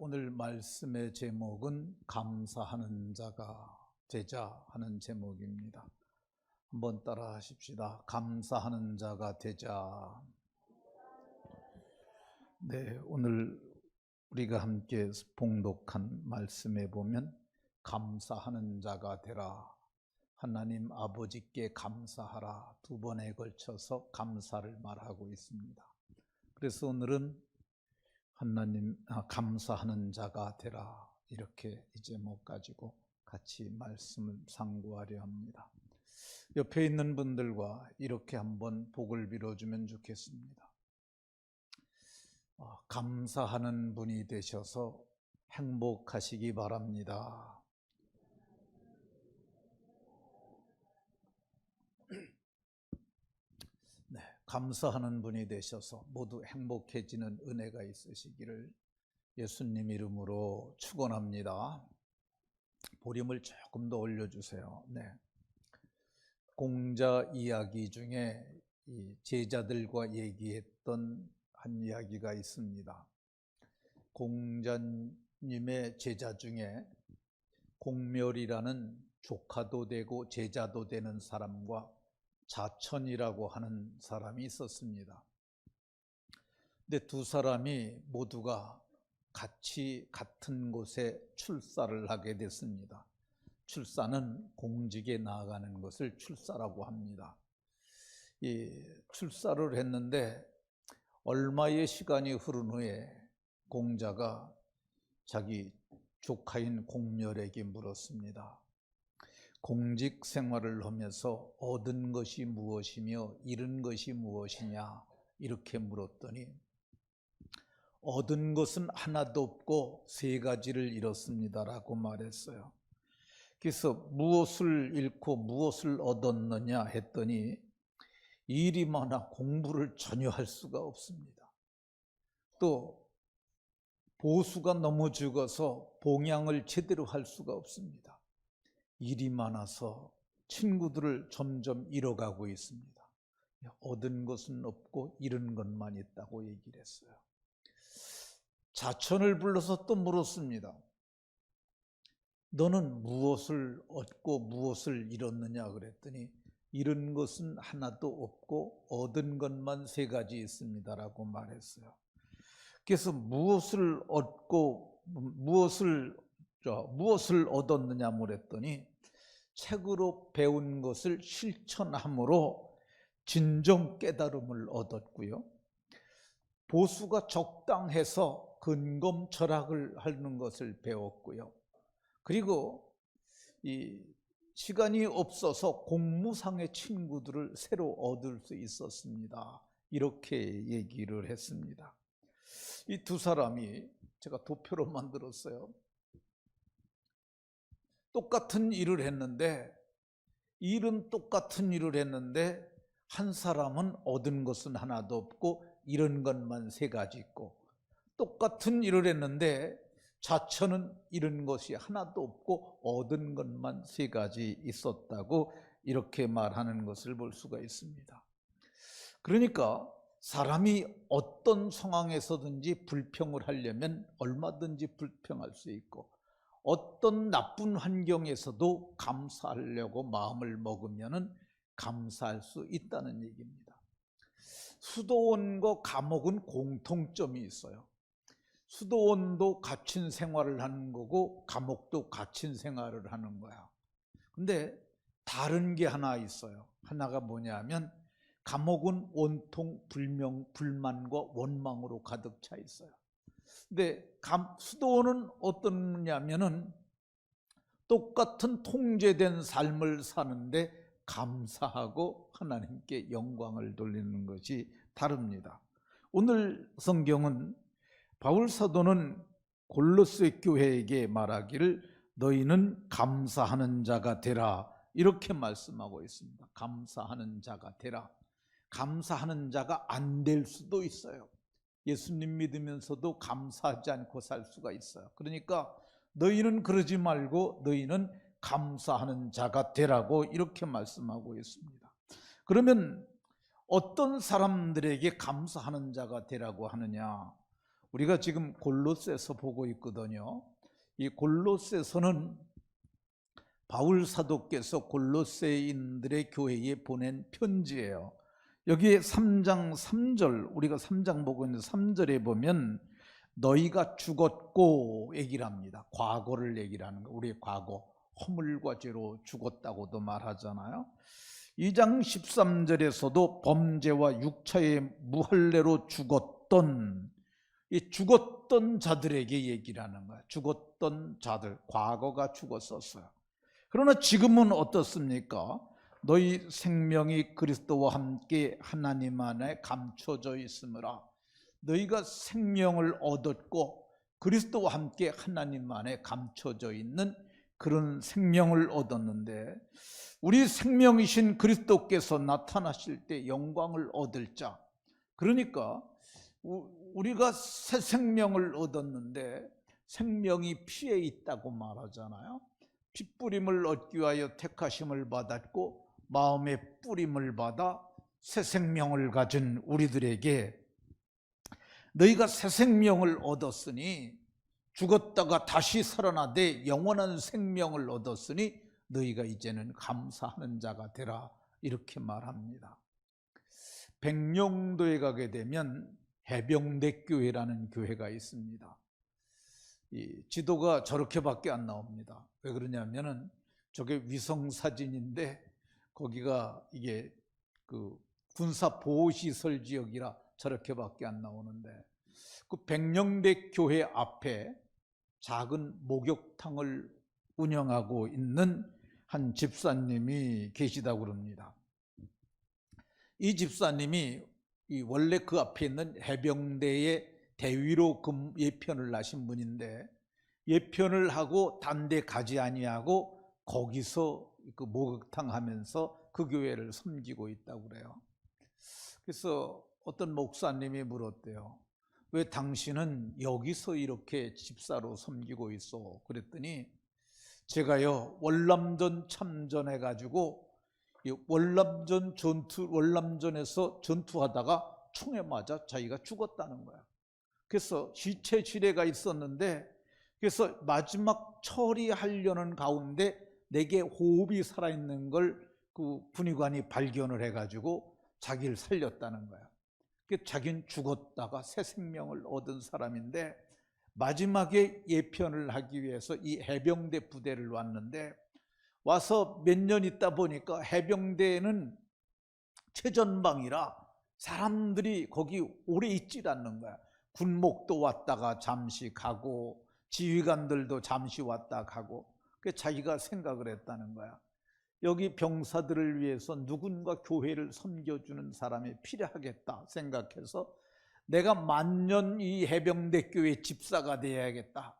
오늘 말씀의 제목은 감사하는 자가 되자 하는 제목입니다. 한번 따라 하십시다. 감사하는 자가 되자. 네, 오늘 우리가 함께 봉독한 말씀에 보면 감사하는 자가 되라, 하나님 아버지께 감사하라, 두 번에 걸쳐서 감사를 말하고 있습니다. 그래서 오늘은 하나님 감사하는 자가 되라, 이렇게 이 제목 가지고 같이 말씀을 상고하려 합니다. 옆에 있는 분들과 이렇게 한번 복을 빌어주면 좋겠습니다. 감사하는 분이 되셔서 행복하시기 바랍니다. 네, 감사하는 분이 되셔서 모두 행복해지는 은혜가 있으시기를 예수님 이름으로 축원합니다. 보림을 조금 더 올려주세요. 네, 공자 이야기 중에 이 제자들과 얘기했던 한 이야기가 있습니다. 공자님의 제자 중에 공멸이라는 조카도 되고 제자도 되는 사람과 자천이라고 하는 사람이 있었습니다. 근데 두 사람이 모두가 같이 같은 곳에 출사를 하게 됐습니다. 출사는 공직에 나아가는 것을 출사라고 합니다. 이 출사를 했는데 얼마의 시간이 흐른 후에 공자가 자기 조카인 공멸에게 물었습니다. 공직 생활을 하면서 얻은 것이 무엇이며 잃은 것이 무엇이냐, 이렇게 물었더니 얻은 것은 하나도 없고 세 가지를 잃었습니다라고 말했어요. 그래서 무엇을 잃고 무엇을 얻었느냐 했더니 일이 많아 공부를 전혀 할 수가 없습니다. 또 보수가 너무 적어서 봉양을 제대로 할 수가 없습니다. 일이 많아서 친구들을 점점 잃어가고 있습니다. 얻은 것은 없고 잃은 것만 있다고 얘기를 했어요. 자천을 불러서 또 물었습니다. 너는 무엇을 얻고 무엇을 잃었느냐 그랬더니 잃은 것은 하나도 없고 얻은 것만 세 가지 있습니다라고 말했어요. 그래서 무엇을 얻고 무엇을 얻었느냐 물었더니 책으로 배운 것을 실천함으로 진정 깨달음을 얻었고요. 보수가 적당해서 근검 철학을 하는 것을 배웠고요. 그리고 이 시간이 없어서 공무상의 친구들을 새로 얻을 수 있었습니다. 이렇게 얘기를 했습니다. 이 두 사람이 제가 도표로 만들었어요. 똑같은 일을 했는데, 일은 똑같은 일을 했는데 한 사람은 얻은 것은 하나도 없고 잃은 것만 세 가지 있고, 똑같은 일을 했는데 자천은 잃은 것이 하나도 없고 얻은 것만 세 가지 있었다고 이렇게 말하는 것을 볼 수가 있습니다. 그러니까 사람이 어떤 상황에서든지 불평을 하려면 얼마든지 불평할 수 있고, 어떤 나쁜 환경에서도 감사하려고 마음을 먹으면 감사할 수 있다는 얘기입니다. 수도원과 감옥은 공통점이 있어요. 수도원도 갇힌 생활을 하는 거고 감옥도 갇힌 생활을 하는 거야. 근데 다른 게 하나 있어요. 하나가 뭐냐면 감옥은 온통 불만과 원망으로 가득 차 있어요. 근데 수도원은 어떠냐면은 똑같은 통제된 삶을 사는데 감사하고 하나님께 영광을 돌리는 것이 다릅니다. 오늘 성경은 바울 사도는 골로새 교회에게 말하기를 너희는 감사하는 자가 되라, 이렇게 말씀하고 있습니다. 감사하는 자가 되라. 감사하는 자가 안 될 수도 있어요. 예수님 믿으면서도 감사하지 않고 살 수가 있어요. 그러니까 너희는 그러지 말고 너희는 감사하는 자가 되라고 이렇게 말씀하고 있습니다. 그러면 어떤 사람들에게 감사하는 자가 되라고 하느냐? 우리가 지금 골로새서 보고 있거든요. 이 골로새서는 바울 사도께서 골로새인들의 교회에 보낸 편지예요. 여기에 3장 3절, 우리가 3장 보고 있는 3절에 보면 너희가 죽었고 얘기를 합니다. 과거를 얘기를 하는 거예요. 우리의 과거, 허물과 죄로 죽었다고도 말하잖아요. 2장 13절에서도 범죄와 육체의 무할례로 죽었던, 이 죽었던 자들에게 얘기를 하는 거예요. 죽었던 자들, 과거가 죽었었어요. 그러나 지금은 어떻습니까? 너희 생명이 그리스도와 함께 하나님 안에 감춰져 있으므라. 너희가 생명을 얻었고 그리스도와 함께 하나님 안에 감춰져 있는 그런 생명을 얻었는데, 우리 생명이신 그리스도께서 나타나실 때 영광을 얻을 자, 그러니까 우리가 새 생명을 얻었는데 생명이 피에 있다고 말하잖아요. 핏뿌림을 얻기 위하여 택하심을 받았고 마음의 뿌림을 받아 새 생명을 가진 우리들에게 너희가 새 생명을 얻었으니, 죽었다가 다시 살아나되 영원한 생명을 얻었으니 너희가 이제는 감사하는 자가 되라, 이렇게 말합니다. 백령도에 가게 되면 해병대 교회라는 교회가 있습니다. 이 지도가 저렇게밖에 안 나옵니다. 왜 그러냐면은 저게 위성 사진인데 거기가 이게 그 군사 보호시설 지역이라 저렇게밖에 안 나오는데, 그 백령대 교회 앞에 작은 목욕탕을 운영하고 있는 한 집사님이 계시다고 그럽니다. 이 집사님이 원래 그 앞에 있는 해병대의 대위로 예편을 하신 분인데, 예편을 하고 단 데 가지 아니하고 거기서 그 목욕탕 하면서 그 교회를 섬기고 있다고 그래요. 그래서 어떤 목사님이 물었대요. 왜 당신은 여기서 이렇게 집사로 섬기고 있어? 그랬더니 제가요, 월남전 참전해 가지고 월남전에서 전투하다가 총에 맞아 자기가 죽었다는 거야. 그래서 시체 지뢰가 있었는데, 그래서 마지막 처리하려는 가운데 내게 호흡이 살아있는 걸 그 군의관이 발견을 해가지고 자기를 살렸다는 거야. 자기는 죽었다가 새 생명을 얻은 사람인데, 마지막에 예편을 하기 위해서 이 해병대 부대를 왔는데, 와서 몇 년 있다 보니까 해병대는 최전방이라 사람들이 거기 오래 있질 않는 거야. 군목도 왔다가 잠시 가고 지휘관들도 잠시 왔다 가고. 그래서 자기가 생각을 했다는 거야. 여기 병사들을 위해서 누군가 교회를 섬겨주는 사람이 필요하겠다 생각해서 내가 만년 이 해병대 교회 집사가 되어야겠다.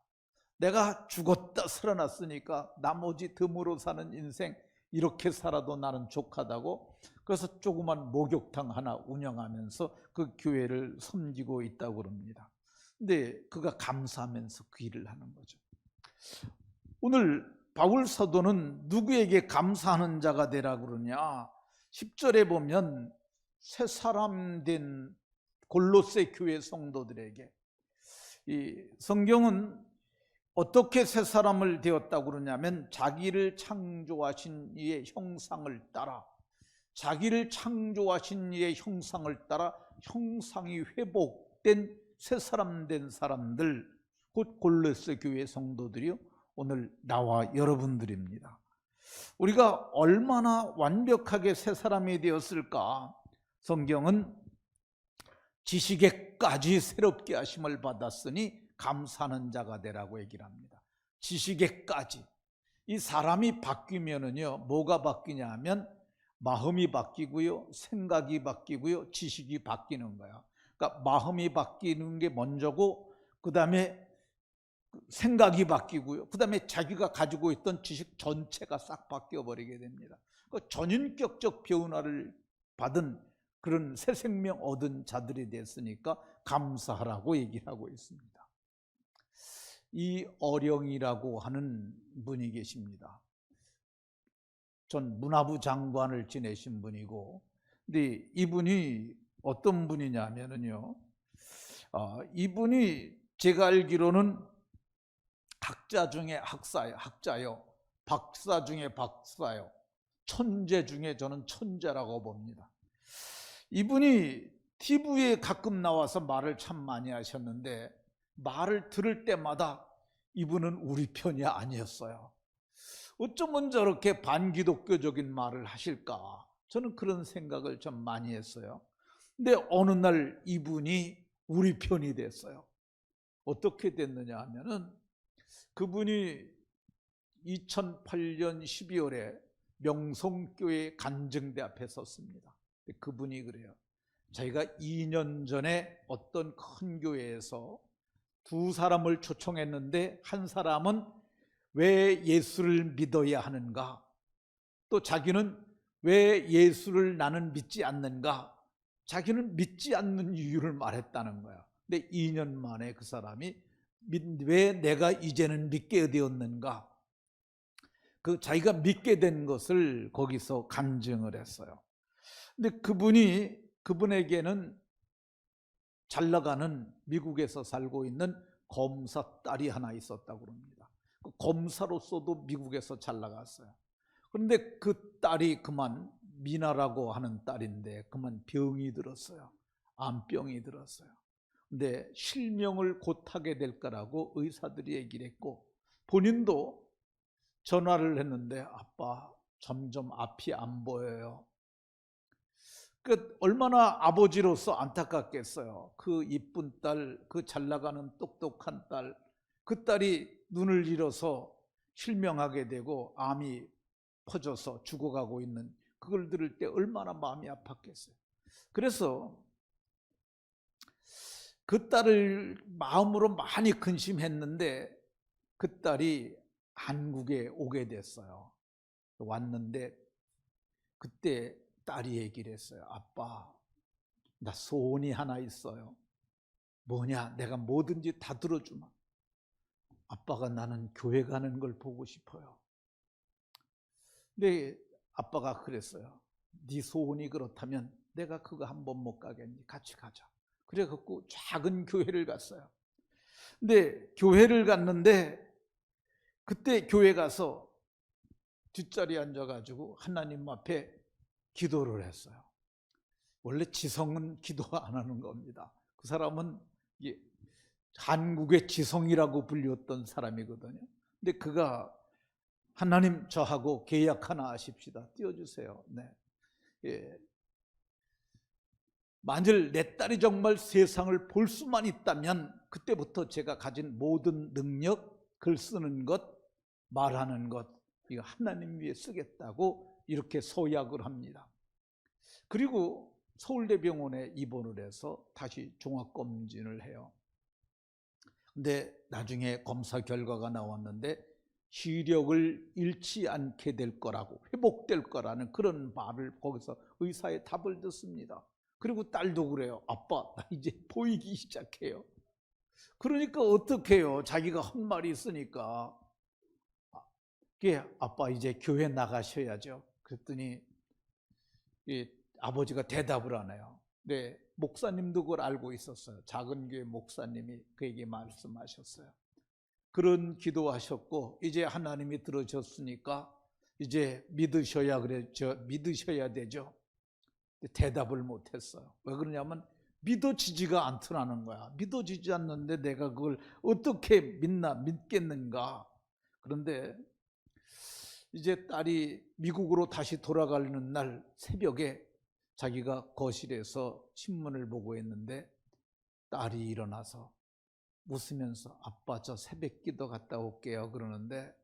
내가 죽었다 살아났으니까 나머지 덤으로 사는 인생 이렇게 살아도 나는 족하다고, 그래서 조그만 목욕탕 하나 운영하면서 그 교회를 섬기고 있다고 합니다. 근데 그가 감사하면서 그 일을 하는 거죠. 오늘 바울 사도는 누구에게 감사하는 자가 되라 그러냐? 10절에 보면 새 사람 된 골로새 교회 성도들에게, 이 성경은 어떻게 새 사람을 되었다고 그러냐면 자기를 창조하신 이의 형상을 따라, 자기를 창조하신 이의 형상을 따라 형상이 회복된 새 사람 된 사람들, 곧 골로새 교회 성도들이요, 오늘 나와 여러분들입니다. 우리가 얼마나 완벽하게 새 사람이 되었을까? 성경은 지식에까지 새롭게 하심을 받았으니 감사하는 자가 되라고 얘기를 합니다. 지식에까지. 이 사람이 바뀌면은요, 뭐가 바뀌냐 하면 마음이 바뀌고요, 생각이 바뀌고요, 지식이 바뀌는 거야. 그러니까 마음이 바뀌는 게 먼저고, 그 다음에 생각이 바뀌고요, 그 다음에 자기가 가지고 있던 지식 전체가 싹 바뀌어 버리게 됩니다. 전인격적 변화를 받은 그런 새 생명 얻은 자들이 됐으니까 감사하라고 얘기를 하고 있습니다. 이 어령이라고 하는 분이 계십니다. 전 문화부 장관을 지내신 분이고, 근데 이분이 어떤 분이냐면요, 이분이 제가 알기로는 학자 중에 학자요. 박사 중에 박사요. 천재 중에 저는 천재라고 봅니다. 이분이 TV에 가끔 나와서 말을 참 많이 하셨는데 말을 들을 때마다 이분은 우리 편이 아니었어요. 어쩌면 저렇게 반기독교적인 말을 하실까? 저는 그런 생각을 좀 많이 했어요. 근데 어느 날 이분이 우리 편이 됐어요. 어떻게 됐느냐 하면은 그분이 2008년 12월에 명성교회 간증대 앞에 섰습니다. 그분이 그래요. 자기가 2년 전에 어떤 큰 교회에서 두 사람을 초청했는데 한 사람은 왜 예수를 믿어야 하는가? 또 자기는 왜 예수를 나는 믿지 않는가? 자기는 믿지 않는 이유를 말했다는 거야. 근데 2년 만에 그 사람이 왜 내가 이제는 믿게 되었는가? 그 자기가 믿게 된 것을 거기서 간증을 했어요. 근데 그분에게는 잘 나가는 미국에서 살고 있는 검사 딸이 하나 있었다고 합니다. 그 검사로서도 미국에서 잘 나갔어요. 그런데 그 딸이 그만 미나라고 하는 딸인데 그만 병이 들었어요. 암병이 들었어요. 근데 실명을 곧 하게 될 거라고 의사들이 얘기를 했고 본인도 전화를 했는데 아빠 점점 앞이 안 보여요. 얼마나 아버지로서 안타깝겠어요. 그 이쁜 딸, 그 잘 나가는 똑똑한 딸, 그 딸이 눈을 잃어서 실명하게 되고 암이 퍼져서 죽어가고 있는 그걸 들을 때 얼마나 마음이 아팠겠어요. 그래서 그 딸을 마음으로 많이 근심했는데 그 딸이 한국에 오게 됐어요. 왔는데 그때 딸이 얘기를 했어요. 아빠, 나 소원이 하나 있어요. 뭐냐? 내가 뭐든지 다 들어주마. 아빠가 나는 교회 가는 걸 보고 싶어요. 근데 아빠가 그랬어요. 네 소원이 그렇다면 내가 그거 한번 못 가겠니? 같이 가자. 그래갖고 작은 교회를 갔어요. 근데 교회를 갔는데 그때 교회 가서 뒷자리에 앉아가지고 하나님 앞에 기도를 했어요. 원래 지성은 기도 안 하는 겁니다. 그 사람은 한국의 지성이라고 불렸던 사람이거든요. 근데 그가 하나님 저하고 계약 하나 하십시다. 띄워주세요. 네. 예. 만일 내 딸이 정말 세상을 볼 수만 있다면 그때부터 제가 가진 모든 능력, 글 쓰는 것, 말하는 것 이거 하나님 위해 쓰겠다고 이렇게 서약을 합니다. 그리고 서울대병원에 입원을 해서 다시 종합검진을 해요. 근데 나중에 검사 결과가 나왔는데 시력을 잃지 않게 될 거라고, 회복될 거라는 그런 말을 거기서 의사의 답을 듣습니다. 그리고 딸도 그래요. 아빠, 나 이제 보이기 시작해요. 그러니까 어떡해요? 자기가 한 말이 있으니까. 아빠 이제 교회 나가셔야죠. 그랬더니 아버지가 대답을 안 해요. 네, 목사님도 그걸 알고 있었어요. 작은 교회 목사님이 그에게 말씀하셨어요. 그런 기도하셨고 이제 하나님이 들으셨으니까 이제 믿으셔야 되죠. 대답을 못했어요. 왜 그러냐면 믿어지지가 않더라는 거야. 믿어지지 않는데 내가 그걸 어떻게 믿겠는가. 그런데 이제 딸이 미국으로 다시 돌아가는 날 새벽에 자기가 거실에서 신문을 보고 있는데 딸이 일어나서 웃으면서 아빠 저 새벽 기도 갔다 올게요 그러는데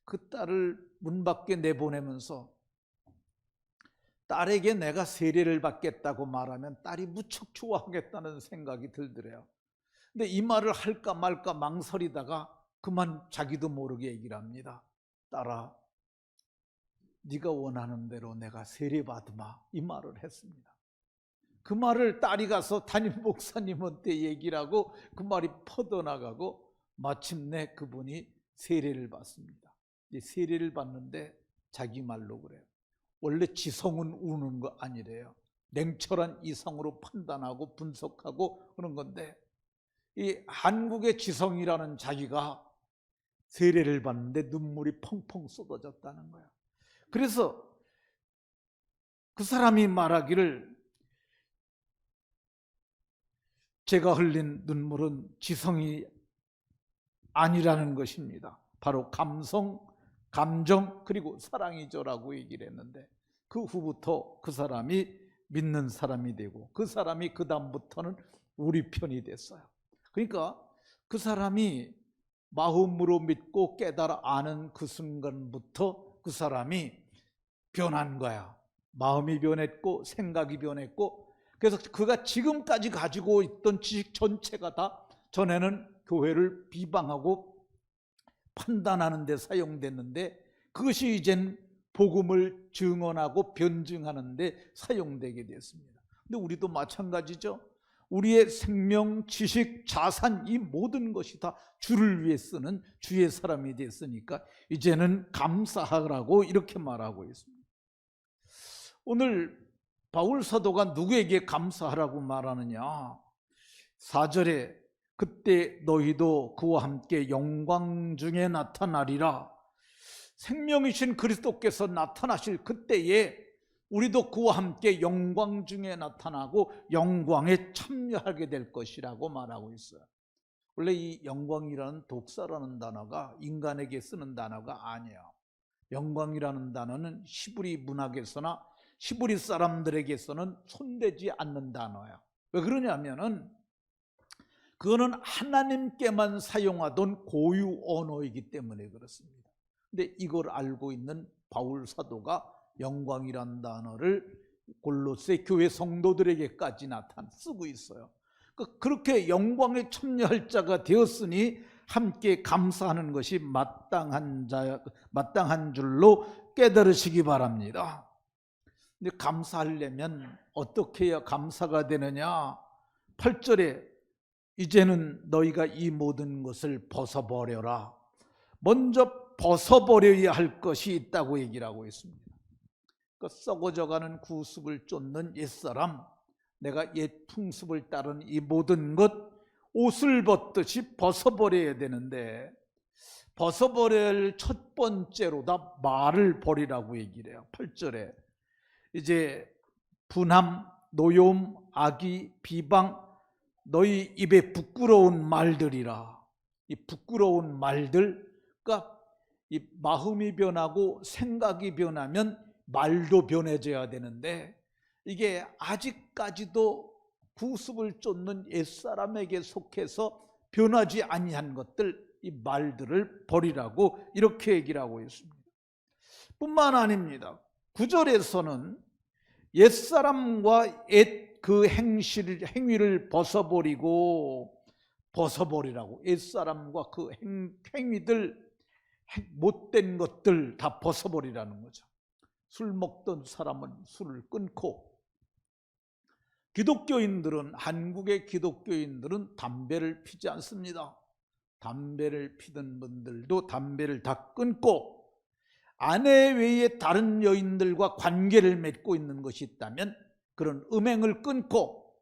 그 딸을 문 밖에 내보내면서 딸에게 내가 세례를 받겠다고 말하면 딸이 무척 좋아하겠다는 생각이 들더래요. 근데 이 말을 할까 말까 망설이다가 그만 자기도 모르게 얘기를 합니다. 딸아, 네가 원하는 대로 내가 세례 받으마 이 말을 했습니다. 그 말을 딸이 가서 담임 목사님한테 얘기를 하고 그 말이 퍼져나가고 마침내 그분이 세례를 받습니다. 세례를 받는데 자기 말로 그래요. 원래 지성은 우는 거 아니래요. 냉철한 이성으로 판단하고 분석하고 그런 건데 이 한국의 지성이라는 자기가 세례를 받는데 눈물이 펑펑 쏟아졌다는 거야. 그래서 그 사람이 말하기를 제가 흘린 눈물은 지성이 아니라는 것입니다. 바로 감성, 감정 그리고 사랑이죠라고 얘기를 했는데 그 후부터 그 사람이 믿는 사람이 되고 그 사람이 그 다음부터는 우리 편이 됐어요. 그러니까 그 사람이 마음으로 믿고 깨달아 아는 그 순간부터 그 사람이 변한 거야. 마음이 변했고 생각이 변했고 그래서 그가 지금까지 가지고 있던 지식 전체가 다 전에는 교회를 비방하고 판단하는 데 사용됐는데 그것이 이젠 복음을 증언하고 변증하는 데 사용되게 됐습니다. 근데 우리도 마찬가지죠. 우리의 생명, 지식, 자산 이 모든 것이 다 주를 위해 쓰는 주의 사람이 됐으니까 이제는 감사하라고 이렇게 말하고 있습니다. 오늘 바울 사도가 누구에게 감사하라고 말하느냐? 4절에 그때 너희도 그와 함께 영광 중에 나타나리라. 생명이신 그리스도께서 나타나실 그때에 우리도 그와 함께 영광 중에 나타나고 영광에 참여하게 될 것이라고 말하고 있어요. 원래 이 영광이라는 독사라는 단어가 인간에게 쓰는 단어가 아니에요. 영광이라는 단어는 히브리 문학에서나 히브리 사람들에게서는 손대지 않는 단어예요. 왜 그러냐면은 그거는 하나님께만 사용하던 고유 언어이기 때문에 그렇습니다. 근데 이걸 알고 있는 바울 사도가 영광이란 단어를 골로새 교회 성도들에게까지 쓰고 있어요. 그렇게 영광에 참여할 자가 되었으니 함께 감사하는 것이 마땅한 줄로 깨달으시기 바랍니다. 근데 감사하려면 어떻게 해야 감사가 되느냐? 8절에 이제는 너희가 이 모든 것을 벗어버려라. 먼저 벗어버려야 할 것이 있다고 얘기를 하고 있습니다. 그 썩어져가는 구습을 쫓는 옛사람, 내가 옛 풍습을 따른 이 모든 것, 옷을 벗듯이 벗어버려야 되는데 벗어버려야 할 첫 번째로다 말을 버리라고 얘기를 해요. 8절에 이제 분함, 노여움, 악의, 비방, 너희 입에 부끄러운 말들이라. 이 부끄러운 말들, 그러니까 이 마음이 변하고 생각이 변하면 말도 변해져야 되는데 이게 아직까지도 구습을 쫓는 옛사람에게 속해서 변하지 아니한 것들, 이 말들을 버리라고 이렇게 얘기를 하고 있습니다. 뿐만 아닙니다. 9절에서는 옛사람과 옛 그 행위를 벗어버리라고 옛사람과 그 행위들, 못된 것들 다 벗어버리라는 거죠. 술 먹던 사람은 술을 끊고, 한국의 기독교인들은 담배를 피지 않습니다. 담배를 피던 분들도 담배를 다 끊고 아내 외에 다른 여인들과 관계를 맺고 있는 것이 있다면 그런 음행을 끊고,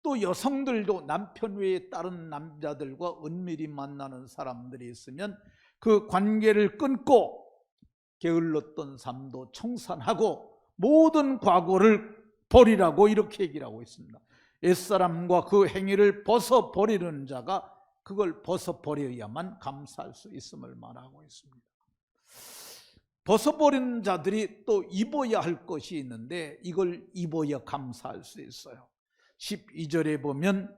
또 여성들도 남편 외에 다른 남자들과 은밀히 만나는 사람들이 있으면 그 관계를 끊고 게을렀던 삶도 청산하고 모든 과거를 버리라고 이렇게 얘기를 하고 있습니다. 옛사람과 그 행위를 벗어버리는 자가 그걸 벗어버려야만 감사할 수 있음을 말하고 있습니다. 벗어버린 자들이 또 입어야 할 것이 있는데 이걸 입어야 감사할 수 있어요. 12절에 보면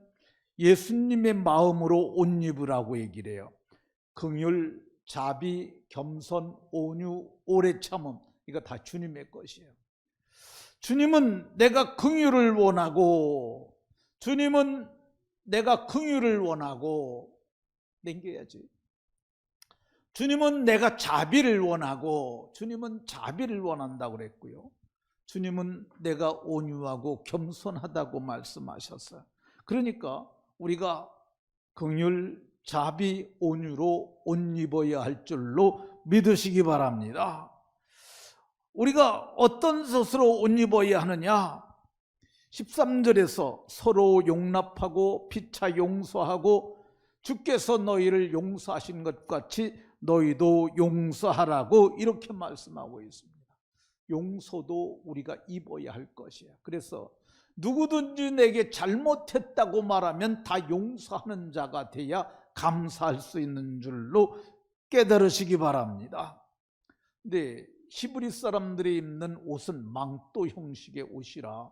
예수님의 마음으로 옷 입으라고 얘기를 해요. 긍휼, 자비, 겸손, 온유, 오래 참음, 이거 다 주님의 것이에요. 주님은 내가 긍휼을 원하고, 주님은 내가 긍휼을 원하고 남겨야지. 주님은 내가 자비를 원하고, 주님은 자비를 원한다고 그랬고요. 주님은 내가 온유하고 겸손하다고 말씀하셨어요. 그러니까 우리가 긍휼, 자비, 온유로 옷 입어야 할 줄로 믿으시기 바랍니다. 우리가 어떤 것으로 옷 입어야 하느냐? 13절에서 서로 용납하고 피차 용서하고 주께서 너희를 용서하신 것 같이 너희도 용서하라고 이렇게 말씀하고 있습니다. 용서도 우리가 입어야 할 것이야. 그래서 누구든지 내게 잘못했다고 말하면 다 용서하는 자가 돼야 감사할 수 있는 줄로 깨달으시기 바랍니다. 근데 히브리 사람들이 입는 옷은 망토 형식의 옷이라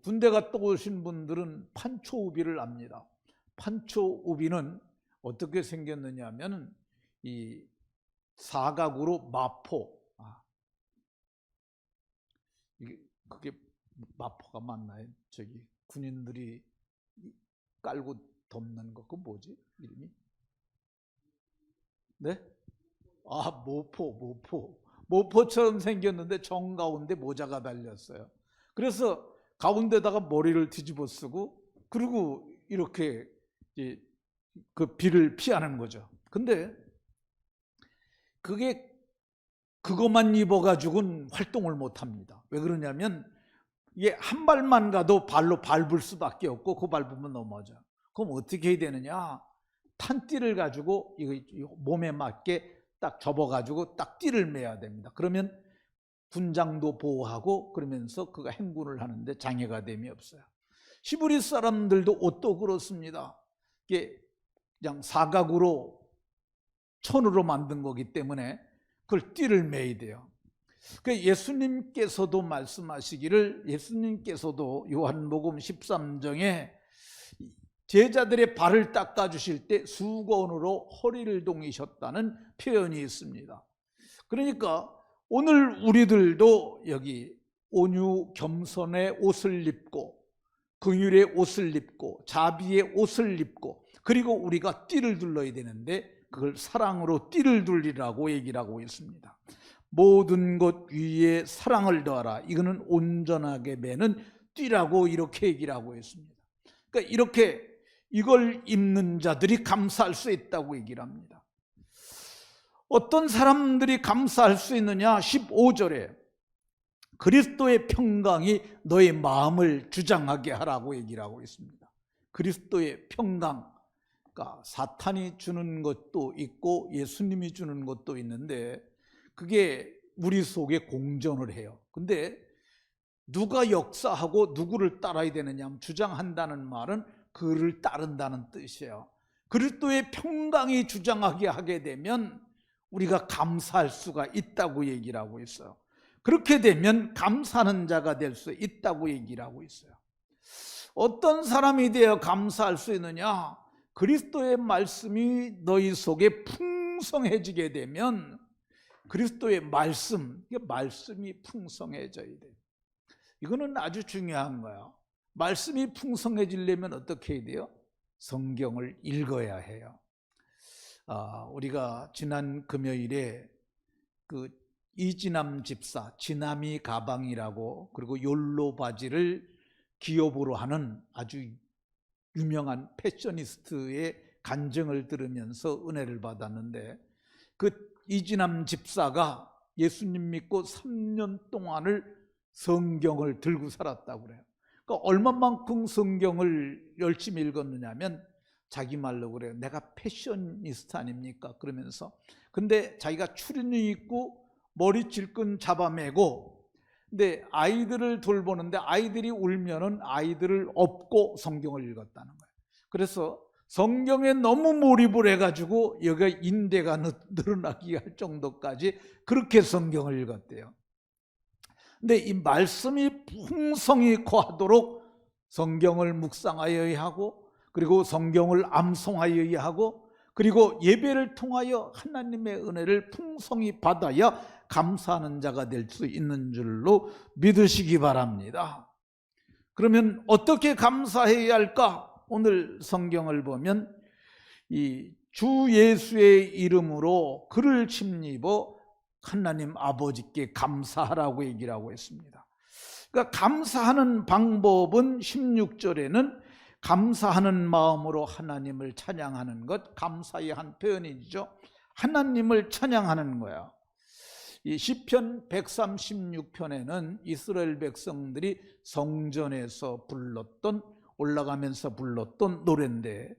군대 갔다 오신 분들은 판초우비를 압니다. 판초우비는 어떻게 생겼느냐 하면 이 사각으로 마포, 이게 그게 마포가 맞나요? 저기 군인들이 깔고 덮는 거, 그 뭐지 이름이? 네? 모포처럼 생겼는데 정가운데 모자가 달렸어요. 그래서 가운데다가 머리를 뒤집어 쓰고 그리고 이렇게 그 비를 피하는 거죠. 근데 그것만 입어가지고는 활동을 못 합니다. 왜 그러냐면 이게 한 발만 가도 발로 밟을 수밖에 없고 그 밟으면 넘어져. 그럼 어떻게 해야 되느냐? 탄띠를 가지고 이거 몸에 맞게 딱 접어가지고 딱 띠를 매야 됩니다. 그러면 군장도 보호하고 그러면서 그가 행군을 하는데 장애가 됨이 없어요. 히브리 사람들도 옷도 그렇습니다. 이게 그냥 사각으로 천으로 만든 거기 때문에 그걸 띠를 매야 돼요. 예수님께서도 말씀하시기를, 예수님께서도 요한복음 13장에 제자들의 발을 닦아주실 때 수건으로 허리를 동이셨다는 표현이 있습니다. 그러니까 오늘 우리들도 여기 온유 겸손의 옷을 입고 긍휼의 옷을 입고 자비의 옷을 입고 그리고 우리가 띠를 둘러야 되는데 그걸 사랑으로 띠를 둘리라고 얘기를 하고 있습니다. 모든 것 위에 사랑을 더하라. 이거는 온전하게 매는 띠라고 이렇게 얘기를 하고 있습니다. 그러니까 이렇게 이걸 입는 자들이 감사할 수 있다고 얘기를 합니다. 어떤 사람들이 감사할 수 있느냐? 15절에 그리스도의 평강이 너의 마음을 주장하게 하라고 얘기를 하고 있습니다. 그리스도의 평강, 그러니까 사탄이 주는 것도 있고 예수님이 주는 것도 있는데 그게 우리 속에 공존을 해요. 근데 누가 역사하고 누구를 따라야 되느냐 하면 주장한다는 말은 그를 따른다는 뜻이에요. 그리스도의 평강이 주장하게 하게 되면 우리가 감사할 수가 있다고 얘기를 하고 있어요. 그렇게 되면 감사하는 자가 될 수 있다고 얘기를 하고 있어요. 어떤 사람이 되어 감사할 수 있느냐? 그리스도의 말씀이 너희 속에 풍성해지게 되면 그리스도의 말씀이 풍성해져야 돼요. 이거는 아주 중요한 거야. 말씀이 풍성해지려면 어떻게 해야 돼요? 성경을 읽어야 해요. 우리가 지난 금요일에 그 이진남 집사, 지남이 가방이라고 그리고 욜로 바지를 기업으로 하는 아주 유명한 패셔니스트의 간증을 들으면서 은혜를 받았는데 그 이진남 집사가 예수님 믿고 3년 동안을 성경을 들고 살았다고 그래요. 그러니까 얼마만큼 성경을 열심히 읽었느냐 하면 자기 말로 그래요. 내가 패셔니스트 아닙니까? 그러면서 근데 자기가 추리닝 입고 머리 질끈 잡아매고 근데 아이들을 돌보는데 아이들이 울면은 아이들을 업고 성경을 읽었다는 거예요. 그래서 성경에 너무 몰입을 해가지고 여기가 인대가 늘어나게 할 정도까지 그렇게 성경을 읽었대요. 근데 이 말씀이 풍성히 거하도록 성경을 묵상하여야 하고 그리고 성경을 암송하여야 하고 그리고 예배를 통하여 하나님의 은혜를 풍성히 받아야 감사하는 자가 될 수 있는 줄로 믿으시기 바랍니다. 그러면 어떻게 감사해야 할까? 오늘 성경을 보면 이 주 예수의 이름으로 그를 침입어 하나님 아버지께 감사하라고 얘기를 하고 있습니다. 그러니까 감사하는 방법은 16절에는 감사하는 마음으로 하나님을 찬양하는 것, 감사의 한 표현이죠. 하나님을 찬양하는 거야. 이 시편 136편에는 이스라엘 백성들이 성전에서 올라가면서 불렀던 노래인데,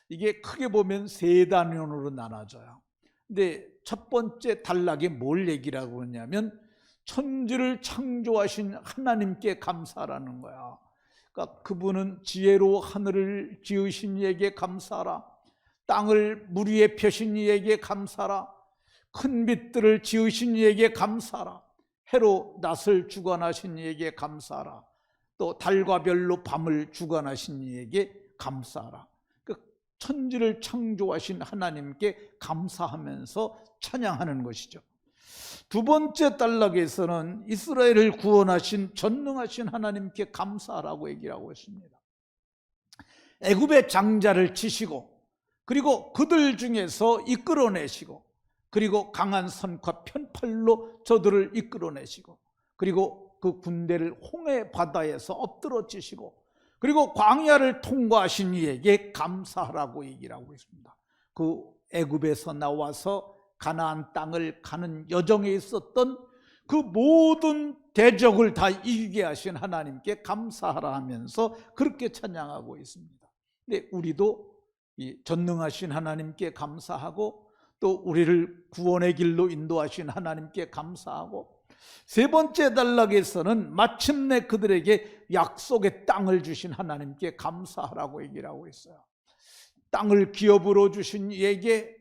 이게 크게 보면 세 단원으로 나눠져요. 근데 첫 번째 단락에 뭘 얘기라고 그러냐면 천지를 창조하신 하나님께 감사라는 거야. 그러니까 그분은 지혜로 하늘을 지으신 이에게 감사라, 땅을 물 위에 펴신 이에게 감사라, 큰 빛들을 지으신 이에게 감사라, 해로 낮을 주관하신 이에게 감사라, 또 달과 별로 밤을 주관하신 이에게 감사라. 그 천지를 창조하신 하나님께 감사하면서 찬양하는 것이죠. 두 번째 단락에서는 이스라엘을 구원하신 전능하신 하나님께 감사하라고 얘기를 하고 있습니다. 애굽의 장자를 치시고, 그리고 그들 중에서 이끌어내시고, 그리고 강한 손과 편팔로 저들을 이끌어내시고, 그리고 그 군대를 홍해 바다에서 엎드러지시고, 그리고 광야를 통과하신 이에게 감사하라고 얘기를 하고 있습니다. 그 애굽에서 나와서 가나안 땅을 가는 여정에 있었던 그 모든 대적을 다 이기게 하신 하나님께 감사하라 하면서 그렇게 찬양하고 있습니다. 근데 우리도 이 전능하신 하나님께 감사하고, 또 우리를 구원의 길로 인도하신 하나님께 감사하고, 세 번째 단락에서는 마침내 그들에게 약속의 땅을 주신 하나님께 감사하라고 얘기를 하고 있어요. 땅을 기업으로 주신 이에게,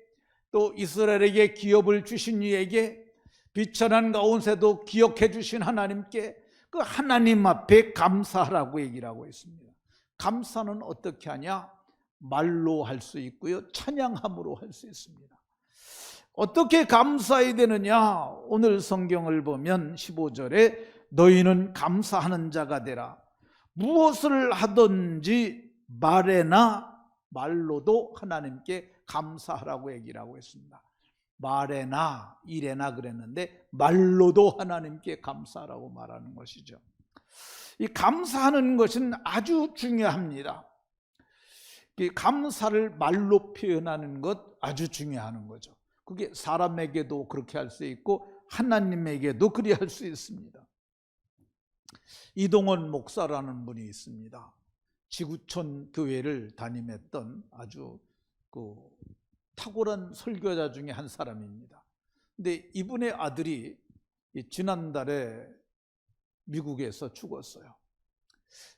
또 이스라엘에게 기업을 주신 이에게, 비천한 가운데도 기억해 주신 하나님께, 그 하나님 앞에 감사하라고 얘기를 하고 있습니다. 감사는 어떻게 하냐? 말로 할 수 있고요, 찬양함으로 할 수 있습니다. 어떻게 감사해야 되느냐? 오늘 성경을 보면 15절에 너희는 감사하는 자가 되라. 무엇을 하든지 말에나 말로도 하나님께 감사하라고 얘기를 하고 있습니다. 말에나 일에나 그랬는데 말로도 하나님께 감사하라고 말하는 것이죠. 이 감사하는 것은 아주 중요합니다. 이 감사를 말로 표현하는 것 아주 중요한 거죠. 그게 사람에게도 그렇게 할 수 있고 하나님에게도 그리 할 수 있습니다. 이동원 목사라는 분이 있습니다. 지구촌 교회를 담임했던 아주 탁월한 설교자 중에 한 사람입니다. 근데 이분의 아들이 지난달에 미국에서 죽었어요.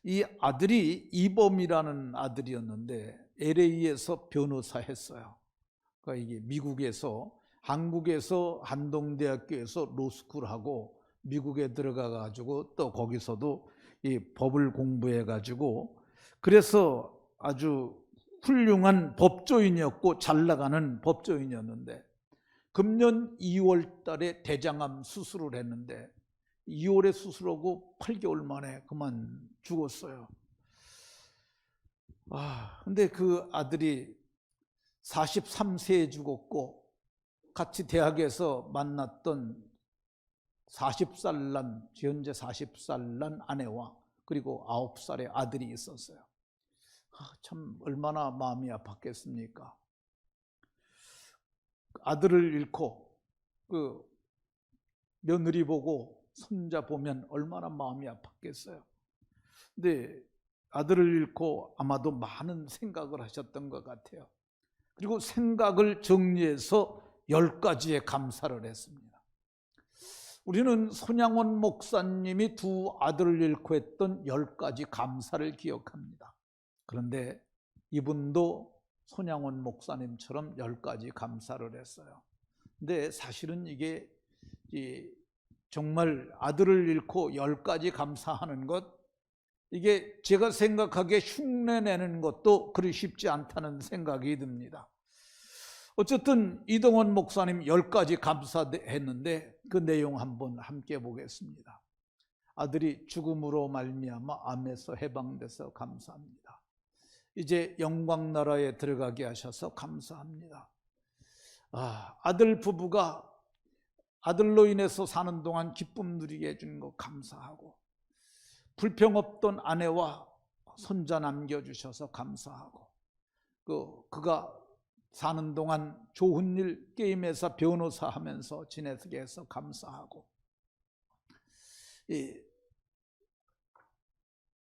이 아들이 이범이라는 아들이었는데 LA에서 변호사 했어요. 그러니까 이게 미국에서, 한국에서 한동대학교에서 로스쿨하고 미국에 들어가 가지고 또 거기서도 이 법을 공부해 가지고, 그래서 아주 훌륭한 법조인이었고 잘 나가는 법조인이었는데, 금년 2월 달에 대장암 수술을 했는데 2월에 수술하고 8개월 만에 그만 죽었어요. 근데 그 아들이 43세에 죽었고, 같이 대학에서 만났던 40살 난, 현재 40살 난 아내와 그리고 9살의 아들이 있었어요. 참 얼마나 마음이 아팠겠습니까? 아들을 잃고 그 며느리 보고 손자 보면 얼마나 마음이 아팠겠어요. 근데 아들을 잃고 아마도 많은 생각을 하셨던 것 같아요. 그리고 생각을 정리해서 10가지의 감사를 했습니다. 우리는 손양원 목사님이 두 아들을 잃고 했던 10가지 감사를 기억합니다. 그런데 이분도 손양원 목사님처럼 10가지 감사를 했어요. 근데 사실은 이게 정말 아들을 잃고 10가지 감사하는 것, 이게 제가 생각하기에 흉내내는 것도 그리 쉽지 않다는 생각이 듭니다. 어쨌든 이동원 목사님 10가지 감사했는데 그 내용 한번 함께 보겠습니다. 아들이 죽음으로 말미암아 암에서 해방돼서 감사합니다. 이제 영광나라에 들어가게 하셔서 감사합니다. 아들 부부가 아들로 인해서 사는 동안 기쁨 누리게 해주는 거 감사하고, 불평 없던 아내와 손자 남겨주셔서 감사하고, 그가 사는 동안 좋은 일, 게임회사 변호사 하면서 지내게 해서 감사하고, 이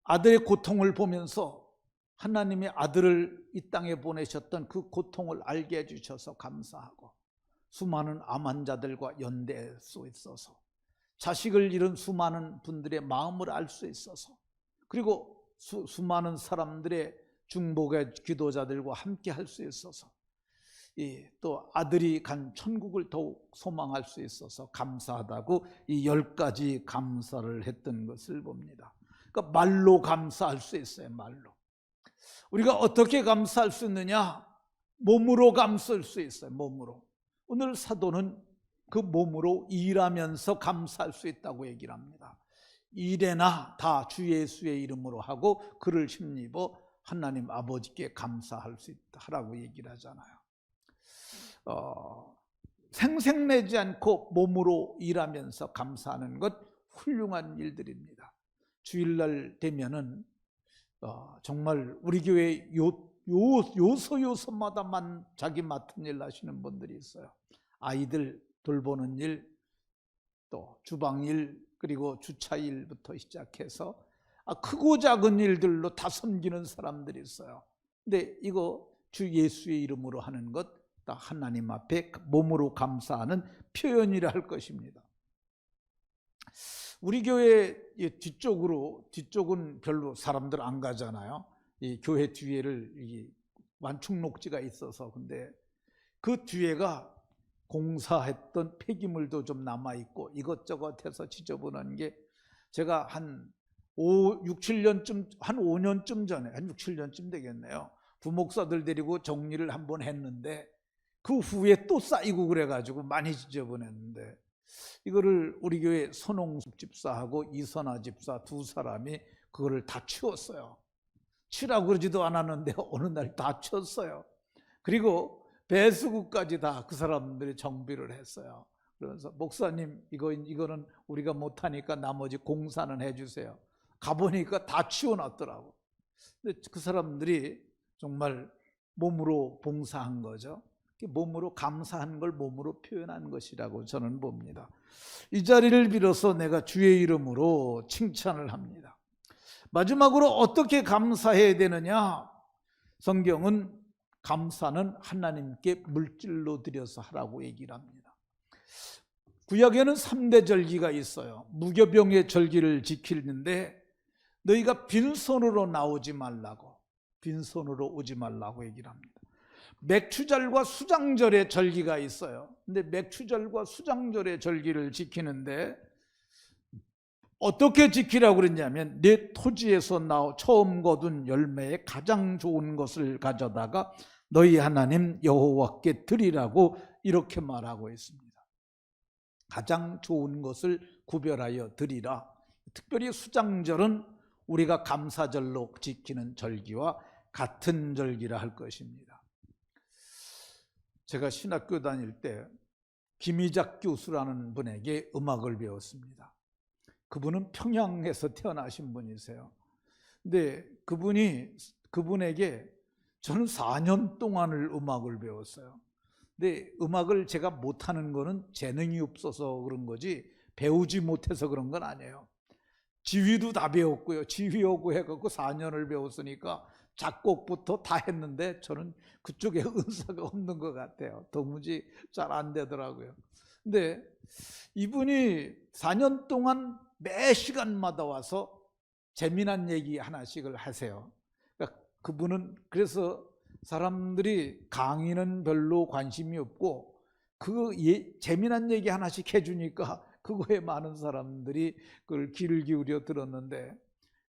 아들의 고통을 보면서 하나님의 아들을 이 땅에 보내셨던 그 고통을 알게 해주셔서 감사하고, 수많은 암 환자들과 연대할 수 있어서, 자식을 잃은 수많은 분들의 마음을 알 수 있어서, 그리고 수많은 사람들의 중복의 기도자들과 함께 할 수 있어서, 또 아들이 간 천국을 더욱 소망할 수 있어서 감사하다고 이 10가지 감사를 했던 것을 봅니다. 그러니까 말로 감사할 수 있어요. 말로. 우리가 어떻게 감사할 수 있느냐? 몸으로 감사할 수 있어요. 몸으로. 오늘 사도는 그 몸으로 일하면서 감사할 수 있다고 얘기를 합니다. 일에나 다 주 예수의 이름으로 하고 그를 힘입어 하나님 아버지께 감사할 수 있다라고 얘기를 하잖아요. 생색내지 않고 몸으로 일하면서 감사하는 것 훌륭한 일들입니다. 주일날 되면은 정말 우리 교회 요소마다만 자기 맡은 일 하시는 분들이 있어요. 아이들 돌보는 일, 또 주방일, 그리고 주차일부터 시작해서 크고 작은 일들로 다 섬기는 사람들이 있어요. 근데 이거 주 예수의 이름으로 하는 것 다 하나님 앞에 몸으로 감사하는 표현이라 할 것입니다. 우리 교회 뒤쪽은 별로 사람들 안 가잖아요. 이 교회 뒤에를 완충 녹지가 있어서. 근데 그 뒤에가 공사했던 폐기물도 좀 남아있고 이것저것 해서 지저분한 게, 제가 한 5년쯤 전에, 한 6, 7년쯤 되겠네요. 부목사들 데리고 정리를 한번 했는데 그 후에 또 쌓이고 그래가지고 많이 지저분했는데, 이거를 우리 교회 손홍숙 집사하고 이선아 집사 두 사람이 그거를 다 치웠어요. 치라고 그러지도 않았는데 어느 날 다 치웠어요. 그리고 배수구까지 다 그 사람들이 정비를 했어요. 그러면서 목사님 이거는 우리가 못하니까 나머지 공사는 해주세요. 가보니까 다 치워놨더라고. 근데 그 사람들이 정말 몸으로 봉사한 거죠. 몸으로 감사한 걸 몸으로 표현한 것이라고 저는 봅니다. 이 자리를 빌어서 내가 주의 이름으로 칭찬을 합니다. 마지막으로 어떻게 감사해야 되느냐? 성경은 감사는 하나님께 물질로 드려서 하라고 얘기를 합니다. 구약에는 3대 절기가 있어요. 무교병의 절기를 지키는데 너희가 빈손으로 나오지 말라고, 빈손으로 오지 말라고 얘기를 합니다. 맥추절과 수장절의 절기가 있어요. 근데 맥추절과 수장절의 절기를 지키는데 어떻게 지키라고 그랬냐면, 내 토지에서 처음 거둔 열매에 가장 좋은 것을 가져다가 너희 하나님 여호와께 드리라고 이렇게 말하고 있습니다. 가장 좋은 것을 구별하여 드리라. 특별히 수장절은 우리가 감사절로 지키는 절기와 같은 절기라 할 것입니다. 제가 신학교 다닐 때 김희작 교수라는 분에게 음악을 배웠습니다. 그분은 평양에서 태어나신 분이세요. 근데 그분에게 저는 4년 동안을 음악을 배웠어요. 근데 음악을 제가 못하는 거는 재능이 없어서 그런 거지 배우지 못해서 그런 건 아니에요. 지휘도 다 배웠고요. 지휘하고 해갖고 4년을 배웠으니까 작곡부터 다 했는데 저는 그쪽에 은사가 없는 것 같아요. 도무지 잘 안 되더라고요. 근데 이분이 4년 동안 매 시간마다 와서 재미난 얘기 하나씩을 하세요. 그러니까 그분은 그래서 사람들이 강의는 별로 관심이 없고 재미난 얘기 하나씩 해주니까 그거에 많은 사람들이 그걸 귀를 기울여 들었는데,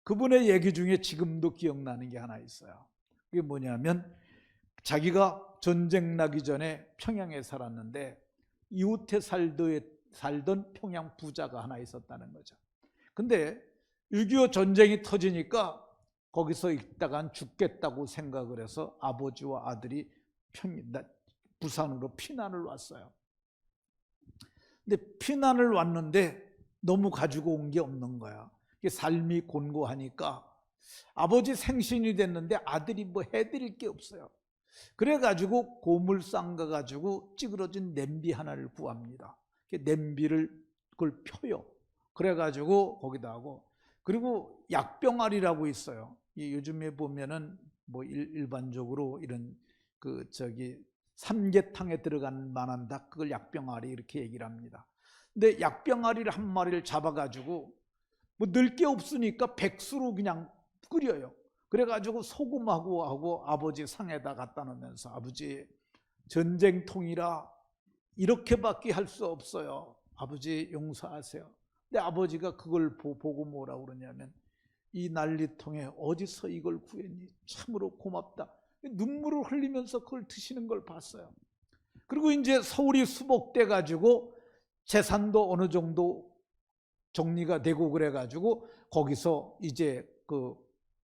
그분의 얘기 중에 지금도 기억나는 게 하나 있어요. 그게 뭐냐면, 자기가 전쟁 나기 전에 평양에 살았는데 이웃에 살던 평양 부자가 하나 있었다는 거죠. 근데 6.25 전쟁이 터지니까 거기서 있다간 죽겠다고 생각을 해서 아버지와 아들이 부산으로 피난을 왔어요. 근데 피난을 왔는데 너무 가지고 온 게 없는 거야. 삶이 곤고하니까 아버지 생신이 됐는데 아들이 뭐 해드릴 게 없어요. 그래가지고 고물 삶가가지고 찌그러진 냄비 하나를 구합니다. 냄비를 그걸 펴요. 그래가지고 거기다 하고, 그리고 약병아리라고 있어요. 요즘에 보면은 뭐 일반적으로 이런 삼계탕에 들어간 만한 닭, 그걸 약병아리 이렇게 얘기를 합니다. 근데 약병아리를 한 마리를 잡아가지고 뭐 넣을 게 없으니까 백수로 그냥 끓여요. 그래가지고 소금하고 아버지 상에다 갖다 놓으면서, 아버지 전쟁통이라 이렇게밖에 할 수 없어요. 아버지 용서하세요. 근데 아버지가 그걸 보고 뭐라고 그러냐면, 이 난리통에 어디서 이걸 구했니? 참으로 고맙다. 눈물을 흘리면서 그걸 드시는 걸 봤어요. 그리고 이제 서울이 수복돼 가지고 재산도 어느 정도 정리가 되고 그래가지고 거기서 이제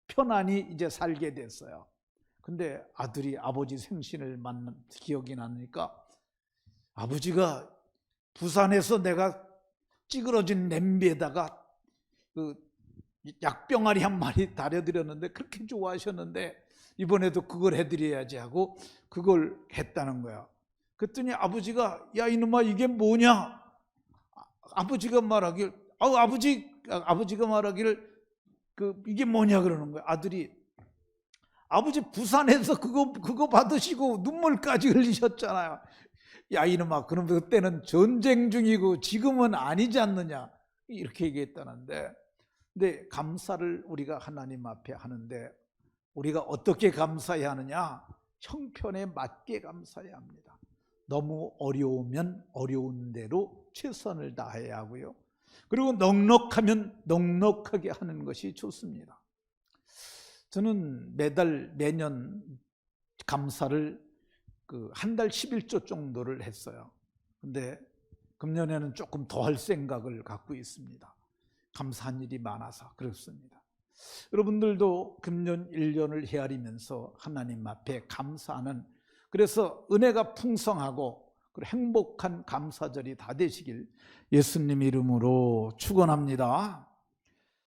편안히 이제 살게 됐어요. 근데 아들이 아버지 생신을 만난 기억이 나니까, 아버지가 부산에서 내가 찌그러진 냄비에다가 약병아리 한 마리 다려드렸는데 그렇게 좋아하셨는데 이번에도 그걸 해드려야지 하고 그걸 했다는 거야. 그랬더니 아버지가, 야 이놈아 이게 뭐냐? 아버지가 말하길, 아버지가 말하기를 이게 뭐냐 그러는 거야. 아들이, 아버지 부산에서 그거 받으시고 눈물까지 흘리셨잖아요. 야 이놈아, 그럼 그때는 전쟁 중이고 지금은 아니지 않느냐, 이렇게 얘기했다는데. 근데 감사를 우리가 하나님 앞에 하는데 우리가 어떻게 감사해야 하느냐? 형편에 맞게 감사해야 합니다. 너무 어려우면 어려운 대로 최선을 다해야 하고요. 그리고 넉넉하면 넉넉하게 하는 것이 좋습니다. 저는 매년 감사를 한 달 11조 정도를 했어요. 근데 금년에는 조금 더 할 생각을 갖고 있습니다. 감사한 일이 많아서 그렇습니다. 여러분들도 금년 1년을 헤아리면서 하나님 앞에 감사하는, 그래서 은혜가 풍성하고 행복한 감사절이 다 되시길 예수님 이름으로 축원합니다.